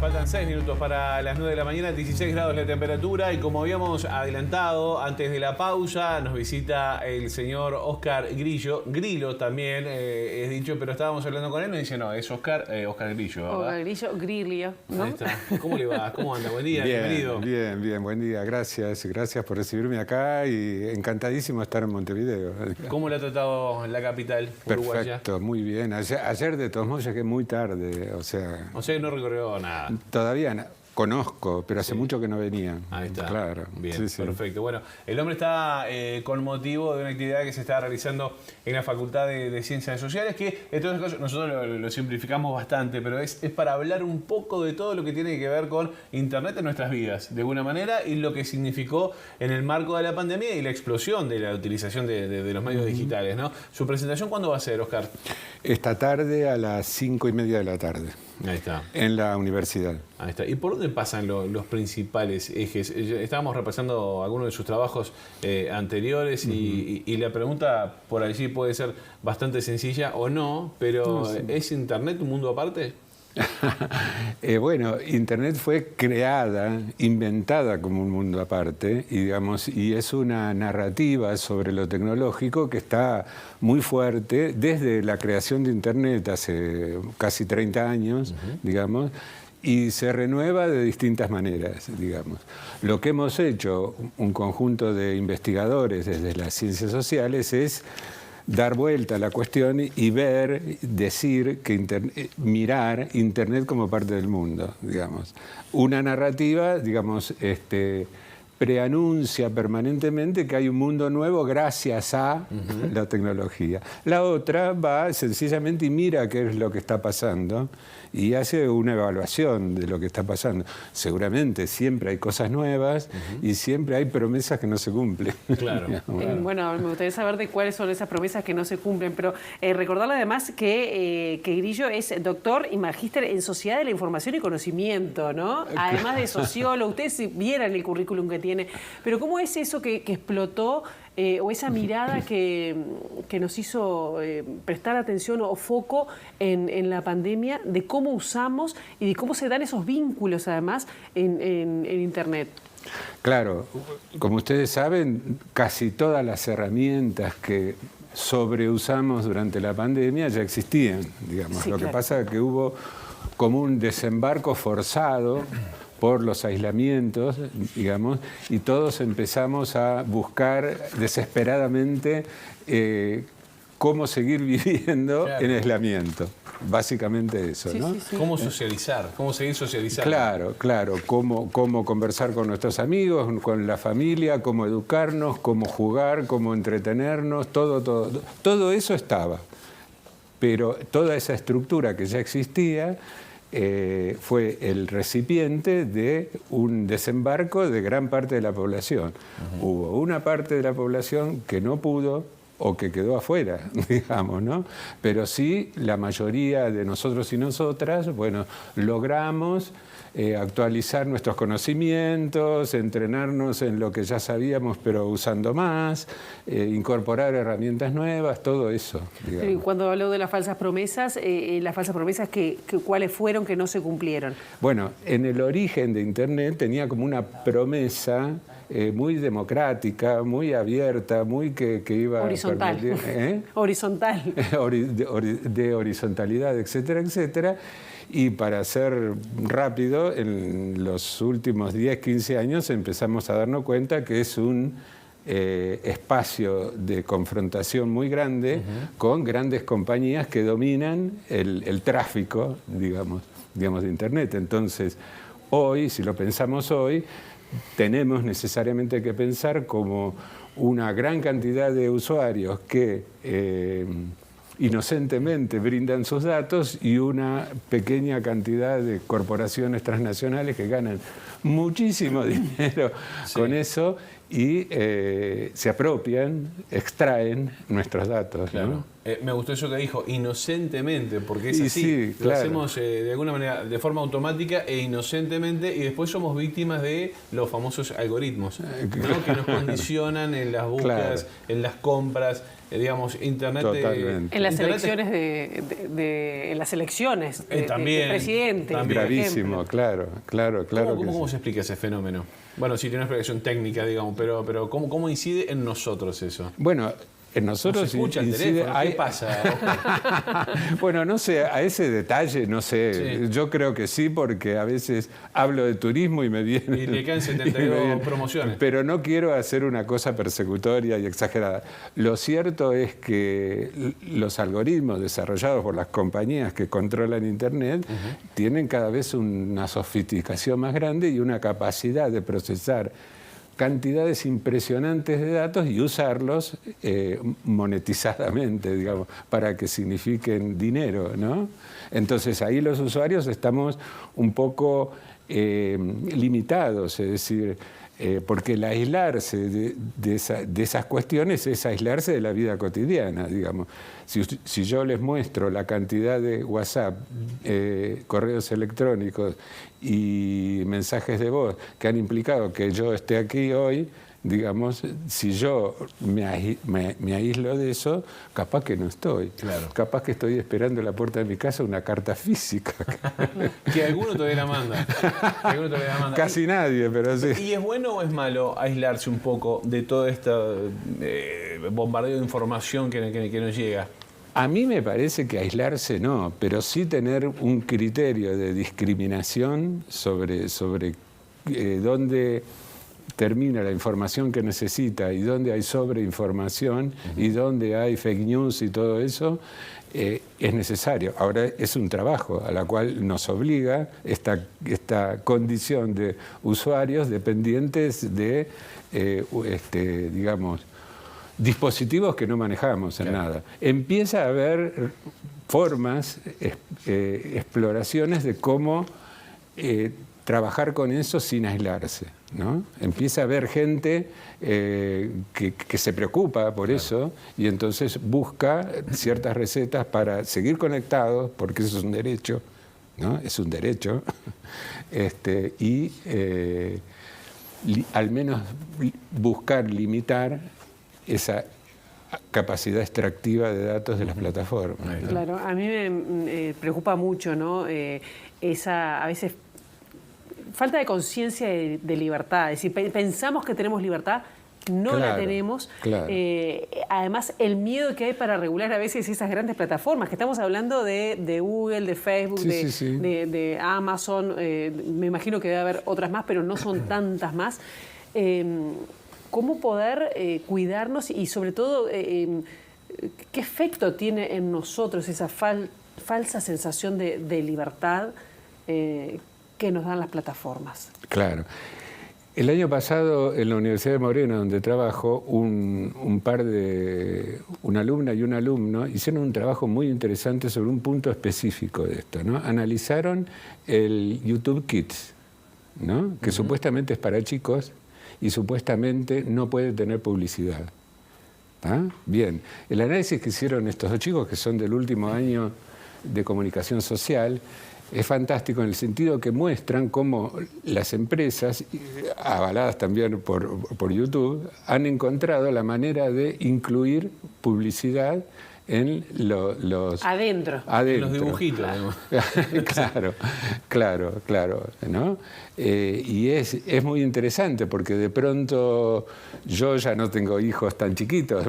Faltan 6 minutos para las 9 de la mañana, 16 grados la temperatura y como habíamos adelantado antes de la pausa, nos visita el señor Oscar Grillo. Grillo también es dicho, pero estábamos hablando con él y nos dice, no, es Oscar Grillo, ¿verdad? Oscar Grillo, Grillo, ¿no? Ahí está. ¿Cómo le va? ¿Cómo anda? Buen día, bienvenido. Bien, buen día. Gracias por recibirme acá y encantadísimo de estar en Montevideo. ¿Cómo le ha tratado la capital uruguaya? Perfecto, muy bien. Ayer de todos modos llegué muy tarde, o sea que no recorrió nada. Todavía no. Conozco, pero hace mucho que no venía. Ahí está. Claro. Bien, perfecto. Bueno, el hombre está con motivo de una actividad que se está realizando en la Facultad de Ciencias Sociales, que en todos los casos nosotros lo simplificamos bastante, pero es para hablar un poco de todo lo que tiene que ver con Internet en nuestras vidas, de alguna manera, y lo que significó en el marco de la pandemia y la explosión de la utilización de los medios digitales, ¿no? ¿Su presentación cuándo va a ser, Oscar? Esta tarde a las 5:30 de la tarde. Ahí está. En la universidad. Ahí está. ¿Y por dónde pasan los principales ejes? Estábamos repasando algunos de sus trabajos anteriores y la pregunta por allí puede ser bastante sencilla o no, pero ¿es Internet un mundo aparte? Bueno, Internet fue creada, inventada como un mundo aparte, y es una narrativa sobre lo tecnológico que está muy fuerte desde la creación de Internet hace casi 30 años, digamos, y se renueva de distintas maneras, digamos. Lo que hemos hecho, un conjunto de investigadores desde las ciencias sociales, es dar vuelta a la cuestión y decir que mirar Internet como parte del mundo, digamos. Una narrativa, digamos, preanuncia permanentemente que hay un mundo nuevo gracias a la tecnología. La otra va sencillamente y mira qué es lo que está pasando y hace una evaluación de lo que está pasando. Seguramente siempre hay cosas nuevas y siempre hay promesas que no se cumplen. Claro. Bueno, me gustaría saber de cuáles son esas promesas que no se cumplen, pero recordarle además que Grillo es doctor y magíster en Sociedad de la Información y Conocimiento, ¿no? Además de sociólogo, ustedes si vieran el currículum que tiene, pero ¿cómo es eso que explotó o esa mirada que nos hizo prestar atención o foco en la pandemia de cómo usamos y de cómo se dan esos vínculos además en Internet? Claro, como ustedes saben, casi todas las herramientas que sobreusamos durante la pandemia ya existían, digamos. Sí, Lo que claro. pasa es que hubo como un desembarco forzado por los aislamientos, digamos, y todos empezamos a buscar desesperadamente cómo seguir viviendo en aislamiento. Básicamente eso, ¿no? Sí. ¿Cómo socializar? ¿Cómo seguir socializando? Claro. Cómo conversar con nuestros amigos, con la familia, cómo educarnos, cómo jugar, cómo entretenernos, todo eso estaba. Pero toda esa estructura que ya existía fue el recipiente de un desembarco de gran parte de la población. Hubo una parte de la población que no pudo o que quedó afuera, digamos, ¿no? Pero sí, la mayoría de nosotros y nosotras, bueno, logramos actualizar nuestros conocimientos, entrenarnos en lo que ya sabíamos, pero usando más, incorporar herramientas nuevas, todo eso, digamos. Cuando habló de las falsas promesas, ¿cuáles fueron que no se cumplieron? Bueno, en el origen de Internet tenía como una promesa muy democrática, muy abierta, muy que iba horizontal. A permitir, Horizontal. de horizontalidad, etcétera, etcétera. Y para ser rápido, en los últimos 10, 15 años empezamos a darnos cuenta que es un espacio de confrontación muy grande con grandes compañías que dominan el tráfico, digamos, de Internet. Entonces, hoy, si lo pensamos hoy, tenemos necesariamente que pensar como una gran cantidad de usuarios que inocentemente brindan sus datos y una pequeña cantidad de corporaciones transnacionales que ganan muchísimo dinero con eso y se apropian, extraen nuestros datos. Claro. ¿No? Me gustó eso que dijo, inocentemente, porque es así. Sí, claro. Lo hacemos de alguna manera, de forma automática e inocentemente, y después somos víctimas de los famosos algoritmos, ¿no? Que nos condicionan en las búsquedas, en las compras, digamos, Internet... Totalmente. En las Internet elecciones en las elecciones también, de presidente. también. por Gravísimo, ejemplo. claro. ¿Cómo se explica ese fenómeno? Bueno, sí, tiene una explicación técnica, digamos, pero ¿cómo incide en nosotros eso? Bueno, en nosotros no se escucha el incide, teléfono, ¿qué pasa? Bueno, no sé, a ese detalle, no sé. Sí. Yo creo que sí, porque a veces hablo de turismo y me viene... Y le quedan 72 promociones. Pero no quiero hacer una cosa persecutoria y exagerada. Lo cierto es que los algoritmos desarrollados por las compañías que controlan Internet tienen cada vez una sofisticación más grande y una capacidad de procesar cantidades impresionantes de datos y usarlos monetizadamente, digamos, para que signifiquen dinero, ¿no? Entonces ahí los usuarios estamos un poco limitados, es decir, porque el aislarse de esas cuestiones es aislarse de la vida cotidiana, digamos. Si yo les muestro la cantidad de WhatsApp, correos electrónicos y mensajes de voz que han implicado que yo esté aquí hoy, digamos, si yo me aíslo de eso, capaz que no estoy. Claro. Capaz que estoy esperando en la puerta de mi casa una carta física. Que alguno todavía la manda. Casi nadie, pero sí. ¿Y es bueno o es malo aislarse un poco de todo este bombardeo de información que nos llega? A mí me parece que aislarse no, pero sí tener un criterio de discriminación sobre dónde termina la información que necesita y dónde hay sobreinformación y dónde hay fake news y todo eso, es necesario. Ahora es un trabajo a la cual nos obliga esta condición de usuarios dependientes de, digamos, dispositivos que no manejamos en nada. Empieza a haber formas, exploraciones de cómo trabajar con eso sin aislarse, ¿no? Empieza a haber gente que se preocupa por eso y entonces busca ciertas recetas para seguir conectados, porque eso es un derecho, ¿no? Es un derecho, y al menos buscar limitar esa capacidad extractiva de datos de las plataformas, ¿no? Claro, a mí me preocupa mucho, ¿no? Esa, a veces, falta de conciencia de libertad. Es decir, pensamos que tenemos libertad, no la tenemos. Claro. Además, el miedo que hay para regular a veces esas grandes plataformas, que estamos hablando de Google, de Facebook, de Amazon, me imagino que debe haber otras más, pero no son tantas más. ¿Cómo poder cuidarnos y sobre todo qué efecto tiene en nosotros esa falsa sensación de libertad que nos dan las plataformas? Claro. El año pasado en la Universidad de Moreno, donde trabajo, una alumna y un alumno hicieron un trabajo muy interesante sobre un punto específico de esto, ¿no? Analizaron el YouTube Kids, ¿no? Que supuestamente es para chicos y supuestamente no puede tener publicidad. ¿Ah? Bien, el análisis que hicieron estos dos chicos, que son del último año de comunicación social, es fantástico en el sentido que muestran cómo las empresas, avaladas también por YouTube, han encontrado la manera de incluir publicidad en los... Adentro. En los dibujitos. Claro, ¿no? Y es muy interesante porque de pronto yo ya no tengo hijos tan chiquitos,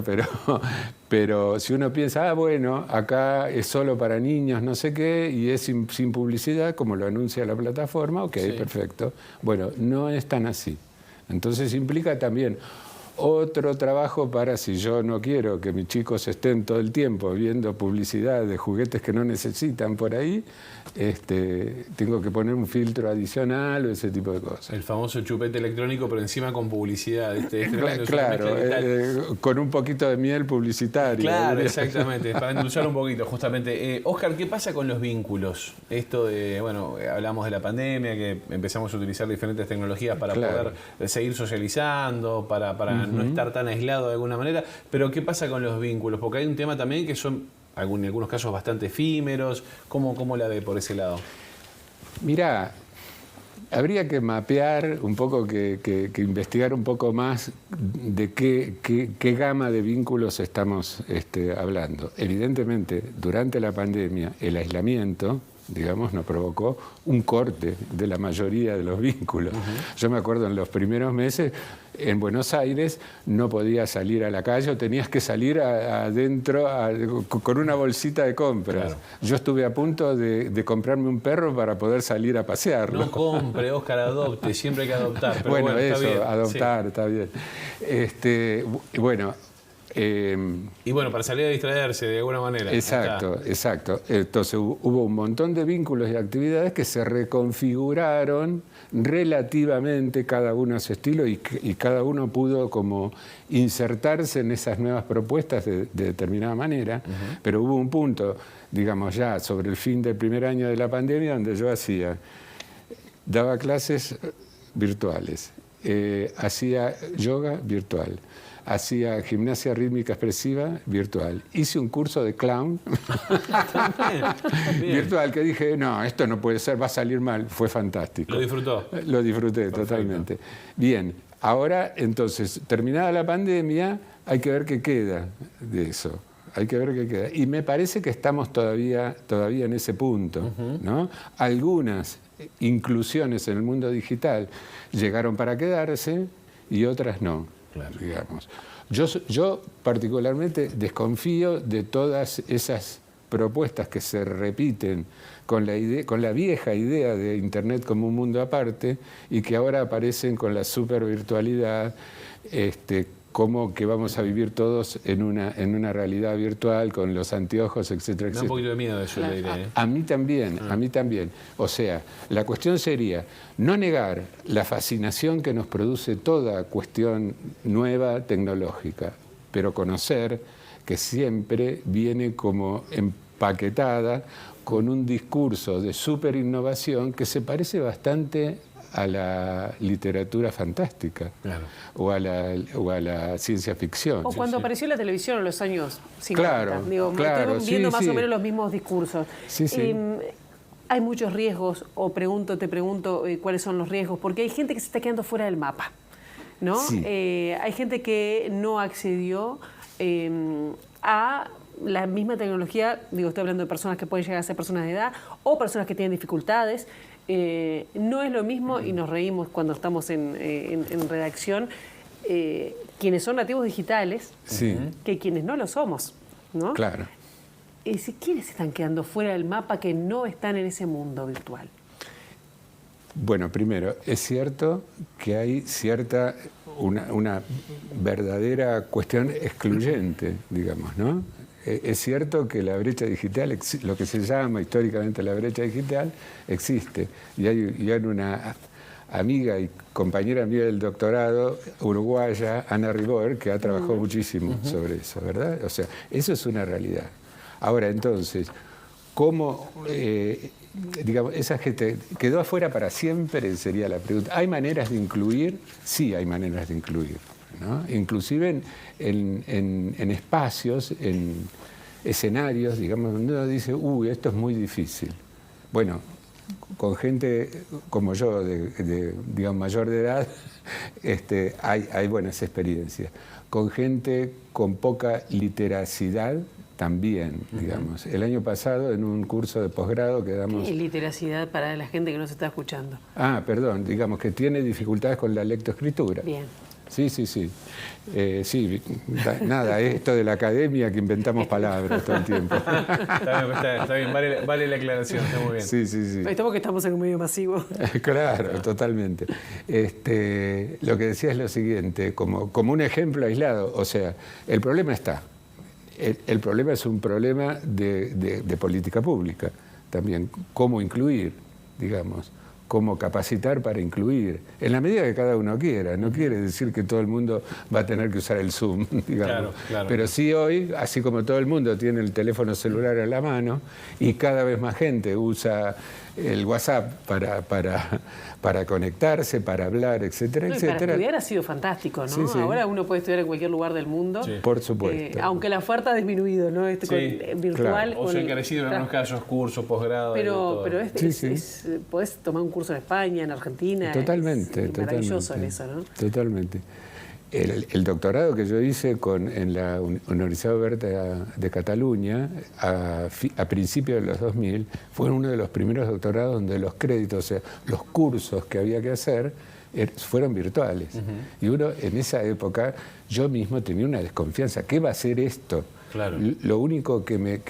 pero si uno piensa, bueno, acá es solo para niños, no sé qué, y es sin publicidad, como lo anuncia la plataforma, ok, sí, perfecto. Bueno, no es tan así. Entonces implica también otro trabajo para, si yo no quiero que mis chicos estén todo el tiempo viendo publicidad de juguetes que no necesitan por ahí, tengo que poner un filtro adicional o ese tipo de cosas. El famoso chupete electrónico, pero encima con publicidad. Claro, con un poquito de miel publicitaria. Claro, exactamente, para endulzar un poquito, justamente. Óscar, ¿qué pasa con los vínculos? Esto de, bueno, hablamos de la pandemia, que empezamos a utilizar diferentes tecnologías para poder seguir socializando, para no estar tan aislado de alguna manera, pero ¿qué pasa con los vínculos? Porque hay un tema también que son, en algunos casos, bastante efímeros. ¿Cómo la ve por ese lado? Mirá, Habría que mapear un poco, que investigar un poco más de qué gama de vínculos estamos hablando. Evidentemente, durante la pandemia, el aislamiento, digamos, nos provocó un corte de la mayoría de los vínculos. Yo me acuerdo en los primeros meses, en Buenos Aires, no podías salir a la calle o tenías que salir adentro con una bolsita de compras. Claro. Yo estuve a punto de comprarme un perro para poder salir a pasearlo. No compre, Oscar, adopte, siempre hay que adoptar. Pero bueno, está eso, bien. adoptar, sí. Está bien. Bueno... y bueno, para salir a distraerse de alguna manera. Exacto, exacto. Entonces hubo un montón de vínculos y actividades que se reconfiguraron relativamente, cada uno a su estilo, y cada uno pudo como insertarse en esas nuevas propuestas de determinada manera, pero hubo un punto, digamos ya sobre el fin del primer año de la pandemia, donde yo daba clases virtuales, hacía yoga virtual, hacía gimnasia rítmica expresiva virtual. Hice un curso de clown virtual que dije, no, esto no puede ser, va a salir mal. Fue fantástico. ¿Lo disfrutó? Lo disfruté. Perfecto. Totalmente. Bien, ahora entonces, terminada la pandemia, hay que ver qué queda de eso. Hay que ver qué queda. Y me parece que estamos todavía en ese punto, ¿no? Algunas inclusiones en el mundo digital llegaron para quedarse y otras no. Claro. Digamos. Yo particularmente desconfío de todas esas propuestas que se repiten con la vieja idea de Internet como un mundo aparte y que ahora aparecen con la supervirtualidad, como que vamos a vivir todos en una realidad virtual con los anteojos, etcétera, etcétera. Me da un poquito de miedo eso, le diré. A mí también. O sea, la cuestión sería no negar la fascinación que nos produce toda cuestión nueva tecnológica, pero conocer que siempre viene como empaquetada con un discurso de superinnovación que se parece bastante a la literatura fantástica, claro, o a la ciencia ficción. O cuando apareció la televisión en los años 50. Claro, estoy viendo más o menos los mismos discursos. Hay muchos riesgos, te pregunto cuáles son los riesgos, porque hay gente que se está quedando fuera del mapa, ¿no? Sí. Hay gente que no accedió a la misma tecnología, estoy hablando de personas que pueden llegar a ser personas de edad o personas que tienen dificultades. No es lo mismo, y nos reímos cuando estamos en redacción, quienes son nativos digitales, sí, que quienes no lo somos, ¿no? Claro. ¿Quiénes están quedando fuera del mapa que no están en ese mundo virtual? Bueno, primero, es cierto que hay una verdadera cuestión excluyente, digamos, ¿no? Es cierto que la brecha digital, lo que se llama históricamente la brecha digital, existe. Y hay una amiga y compañera mía del doctorado, uruguaya, Ana Ribor, que ha trabajado muchísimo sobre eso, ¿verdad? O sea, eso es una realidad. Ahora, entonces, ¿cómo, digamos, esa gente quedó afuera para siempre? Sería la pregunta. ¿Hay maneras de incluir? Sí, hay maneras de incluir, ¿no? Inclusive en espacios, en escenarios, digamos, donde uno dice, esto es muy difícil. Bueno, con gente como yo, digamos, mayor de edad, hay buenas experiencias. Con gente con poca literacidad, también, digamos. El año pasado, en un curso de posgrado que damos... ¿Qué es literacidad para la gente que no se está escuchando? Perdón, digamos que tiene dificultades con la lectoescritura. Bien. Sí. Nada, esto de la academia que inventamos palabras todo el tiempo. Está bien, vale la aclaración, está muy bien. Sí. Estamos que estamos en un medio masivo. Claro, totalmente. Lo que decía es lo siguiente, como un ejemplo aislado, o sea, el problema está. El problema es un problema de política pública también. ¿Cómo incluir, digamos? Cómo capacitar para incluir, en la medida que cada uno quiera. No quiere decir que todo el mundo va a tener que usar el Zoom, digamos. Claro. Pero sí hoy, así como todo el mundo tiene el teléfono celular en la mano y cada vez más gente usa el WhatsApp para conectarse, para hablar, etcétera, etcétera. Para estudiar ha sido fantástico, ¿no? Sí. Ahora uno puede estudiar en cualquier lugar del mundo. Sí. Por supuesto. Aunque la oferta ha disminuido, ¿no? Virtual. Claro. O se ha encarecido en algunos casos, cursos, posgrado. Pero podés tomar un curso en España, en Argentina. Totalmente, es maravilloso totalmente, en eso, ¿no? Totalmente. El doctorado que yo hice en la Universidad Oberta de Cataluña a principios de los 2000 fue uno de los primeros doctorados donde los créditos, o sea, los cursos que había que hacer fueron virtuales. Y uno en esa época, yo mismo tenía una desconfianza. ¿Qué va a ser esto? Claro. Lo único que me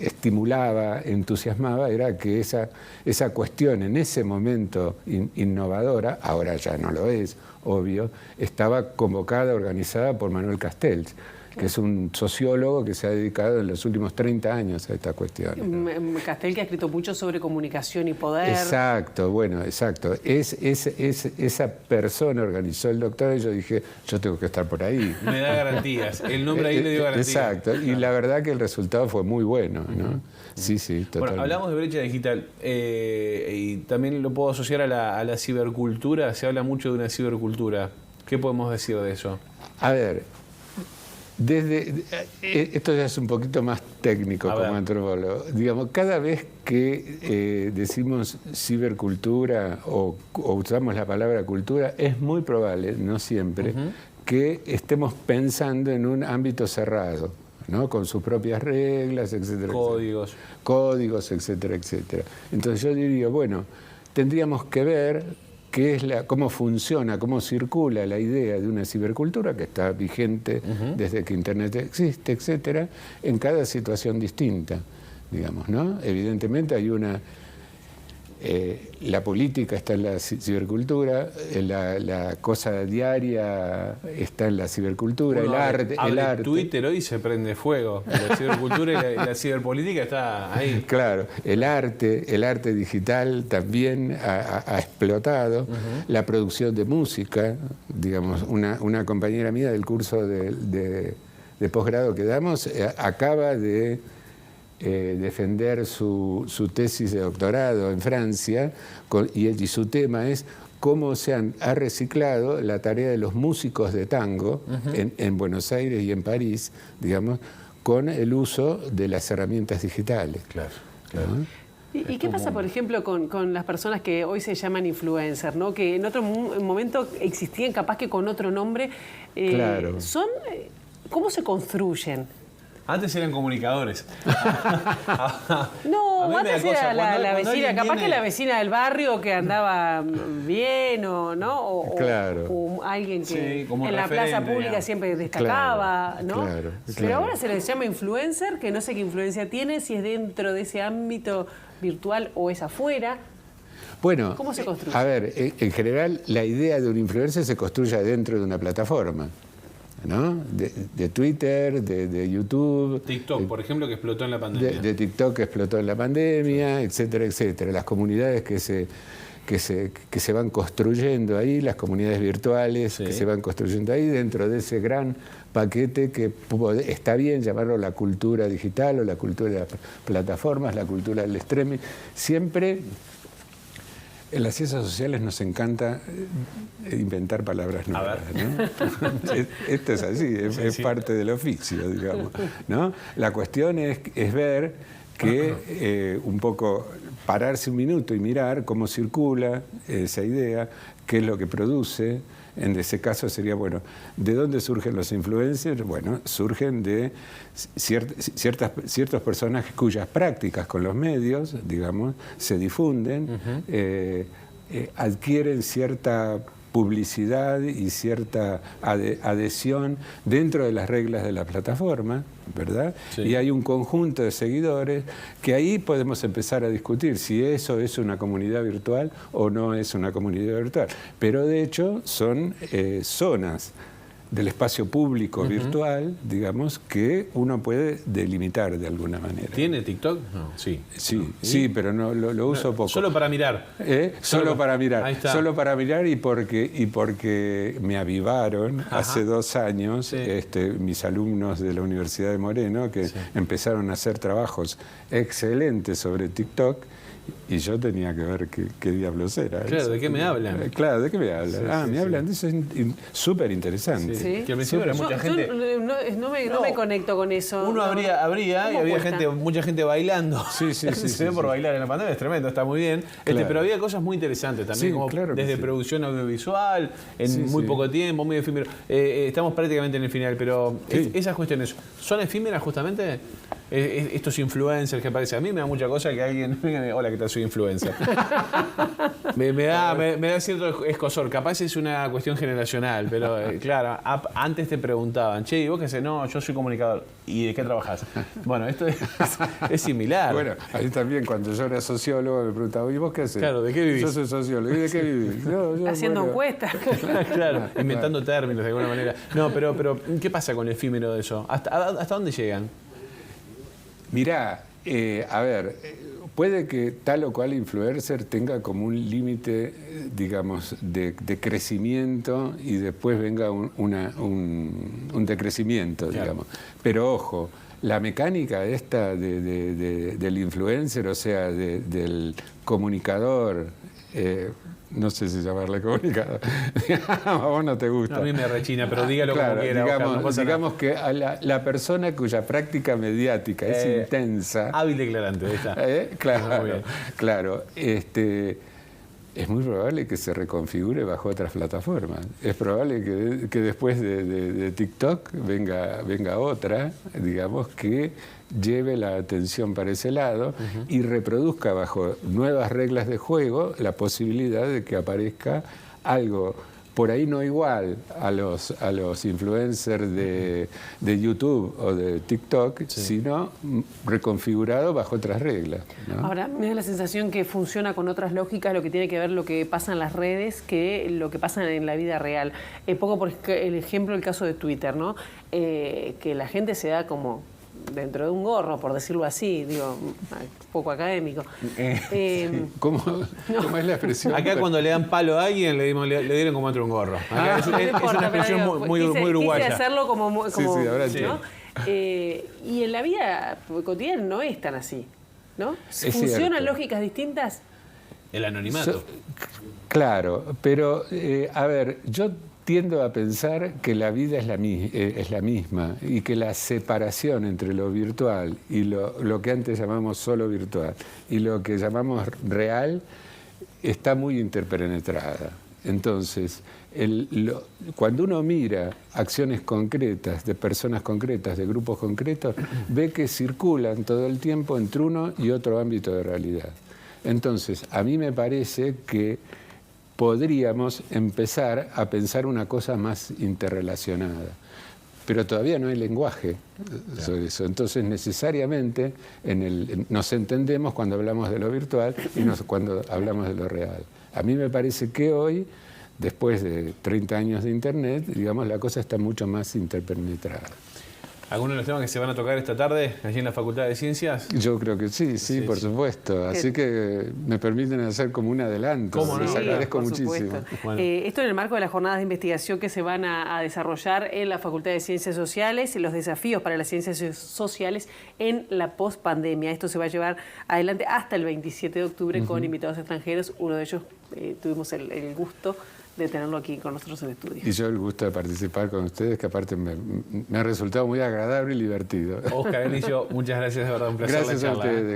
estimulaba, entusiasmaba, era que esa cuestión en ese momento innovadora, ahora ya no lo es, obvio, estaba convocada, organizada por Manuel Castells, que es un sociólogo que se ha dedicado en los últimos 30 años a esta cuestión. Castells, que ha escrito mucho sobre comunicación y poder. Exacto, bueno, exacto. Esa persona organizó el doctorado y yo dije, yo tengo que estar por ahí. Me da garantías. El nombre ahí le dio garantías. Exacto, y la verdad que el resultado fue muy bueno, ¿no? Sí, totalmente. Bueno, hablamos de brecha digital y también lo puedo asociar a la cibercultura. Se habla mucho de una cibercultura. ¿Qué podemos decir de eso? A ver, esto ya es un poquito más técnico como antropólogo. Digamos, cada vez que decimos cibercultura o usamos la palabra cultura, es muy probable, no siempre, que estemos pensando en un ámbito cerrado, ¿no? Con sus propias reglas, etcétera. Códigos. Etcétera. Códigos, etcétera, etcétera. Entonces yo diría, bueno, tendríamos que ver cómo funciona, cómo circula la idea de una cibercultura que está vigente desde que Internet existe, etcétera, en cada situación distinta, digamos, ¿no? Evidentemente hay la política está en la cibercultura, la cosa diaria está en la cibercultura, Uno el arte. Twitter hoy se prende fuego. La cibercultura y la ciberpolítica está ahí. Claro, el arte digital también ha explotado. La producción de música, digamos, una compañera mía del curso de posgrado que damos acaba de defender su tesis de doctorado en Francia y su tema es cómo ha reciclado la tarea de los músicos de tango en Buenos Aires y en París, digamos, con el uso de las herramientas digitales. Claro. ¿No? ¿Y qué pasa, por ejemplo, con las personas que hoy se llaman influencers, ¿no? Que en otro momento existían capaz que con otro nombre? Claro. ¿Cómo se construyen? Antes eran comunicadores. No, antes era la vecina, capaz que la vecina del barrio que andaba bien ¿no? Claro. O alguien que Sí, como en la plaza pública digamos. siempre destacaba, ¿no? Claro. Pero ahora se les llama influencer, que no sé qué influencia tiene, si es dentro de ese ámbito virtual o es afuera. Bueno, ¿Cómo se construye? A ver, en general la idea de un influencer se construye dentro de una plataforma, ¿no? De Twitter, de YouTube. TikTok, por ejemplo, que explotó en la pandemia. De TikTok que explotó en la pandemia, etcétera, etcétera. Las comunidades que se van construyendo ahí, las comunidades virtuales que se van construyendo ahí dentro de ese gran paquete que está bien llamarlo la cultura digital o la cultura de las plataformas, la cultura del streaming. Siempre en las ciencias sociales nos encanta inventar palabras nuevas, ¿no? Esto es así, es parte del oficio, digamos, ¿no? La cuestión es ver que un poco pararse un minuto y mirar cómo circula esa idea, qué es lo que produce. En ese caso sería, bueno, ¿de dónde surgen los influencers? Bueno, surgen de ciertos personajes cuyas prácticas con los medios, digamos, se difunden, adquieren cierta publicidad y cierta adhesión dentro de las reglas de la plataforma, ¿verdad? Sí. Y hay un conjunto de seguidores que ahí podemos empezar a discutir si eso es una comunidad virtual o no es una comunidad virtual. Pero de hecho son zonas del espacio público virtual, digamos, que uno puede delimitar de alguna manera. ¿Tiene TikTok? No, sí. Sí, pero no lo uso poco. Solo para mirar. Solo para mirar. Ahí está. Solo para mirar y porque me avivaron hace 2 años mis alumnos de la Universidad de Moreno que empezaron a hacer trabajos excelentes sobre TikTok Y yo tenía que ver qué diablos era. Claro, eso. ¿de qué me hablan? Claro, ¿de qué me hablan? Sí, me hablan de eso, es súper interesante. Sí. Que al principio era mucha gente... No me conecto con eso. Uno abría y había cuesta? mucha gente bailando. Sí. Se ve por bailar en la pantalla, es tremendo, está muy bien. Claro. Pero había cosas muy interesantes también, Sí, como claro que desde sí. producción audiovisual, en muy poco tiempo, muy efímero. Estamos prácticamente en el final, pero Sí. esas cuestiones, ¿son efímeras justamente? Estos influencers que aparecen. A mí me da mucha cosa que alguien venga y me diga, hola, ¿qué tal? Soy influencer. me da cierto escosor. Capaz es una cuestión generacional, pero claro, antes te preguntaban, che, ¿y vos qué haces? No, yo soy comunicador. ¿Y de qué trabajás? Bueno, esto es similar. Bueno, ahí también cuando yo era sociólogo me preguntaba, ¿y vos qué haces? Claro, ¿de qué vivís? Yo soy sociólogo. ¿Y de qué vivís? Yo, Haciendo encuestas. Claro, inventando términos de alguna manera. No, pero ¿qué pasa con el efímero de eso? ¿Hasta dónde llegan? Mirá, a ver, puede que tal o cual influencer tenga como un límite, digamos, de crecimiento y después venga un decrecimiento, Claro. digamos. Pero ojo, la mecánica esta del influencer, o sea, del comunicador, no sé si llamarle comunicador, a vos no te gusta. No, a mí me rechina, pero dígalo Claro, como quiera. Oscar, no pasa nada. digamos que a la persona cuya práctica mediática es intensa. Hábil declarante, ahí está. Claro, Muy bien. claro. Es muy probable que se reconfigure bajo otras plataformas. Es probable que después de TikTok venga otra, digamos, que lleve la atención para ese lado y reproduzca bajo nuevas reglas de juego la posibilidad de que aparezca algo por ahí no igual a los influencers de YouTube o de TikTok, sino reconfigurado bajo otras reglas, ¿no? Ahora, me da la sensación que funciona con otras lógicas lo que tiene que ver lo que pasa en las redes que lo que pasa en la vida real. Pongo por el ejemplo el caso de Twitter, ¿no? Que la gente se da como dentro de un gorro, por decirlo así, digo, un poco académico. ¿Cómo es la expresión? Acá cuando le dan palo a alguien le dieron como otro un gorro. Acá es No una importa, expresión pero digo, muy uruguaya. Quise hacerlo como ahora ¿no? Y en la vida cotidiana no es tan así, ¿no? ¿Funcionan cierto. lógicas distintas? El anonimato. Claro, pero a ver, yo tiendo a pensar que la vida es la misma y que la separación entre lo virtual y lo que antes llamamos solo virtual y lo que llamamos real está muy interpenetrada. Entonces, cuando uno mira acciones concretas, de personas concretas, de grupos concretos, ve que circulan todo el tiempo entre uno y otro ámbito de realidad. Entonces, a mí me parece que podríamos empezar a pensar una cosa más interrelacionada. Pero todavía no hay lenguaje sobre eso. Entonces, necesariamente nos entendemos cuando hablamos de lo virtual y cuando hablamos de lo real. A mí me parece que hoy, después de 30 años de Internet, digamos, la cosa está mucho más interpenetrada. ¿Algunos de los temas que se van a tocar esta tarde allí en la Facultad de Ciencias? Yo creo que sí, por supuesto. Así que me permiten hacer como un adelanto. ¿Cómo no? Les agradezco por muchísimo. supuesto. Bueno. Esto en el marco de las jornadas de investigación que se van a desarrollar en la Facultad de Ciencias Sociales y los desafíos para las ciencias sociales en la pospandemia. Esto se va a llevar adelante hasta el 27 de octubre con invitados extranjeros. Uno de ellos tuvimos el gusto de tenerlo aquí con nosotros en el estudio. Y yo el gusto de participar con ustedes, que aparte me ha resultado muy agradable y divertido. Oscar Grillo, muchas gracias, de verdad, un placer Gracias la a charla. ustedes.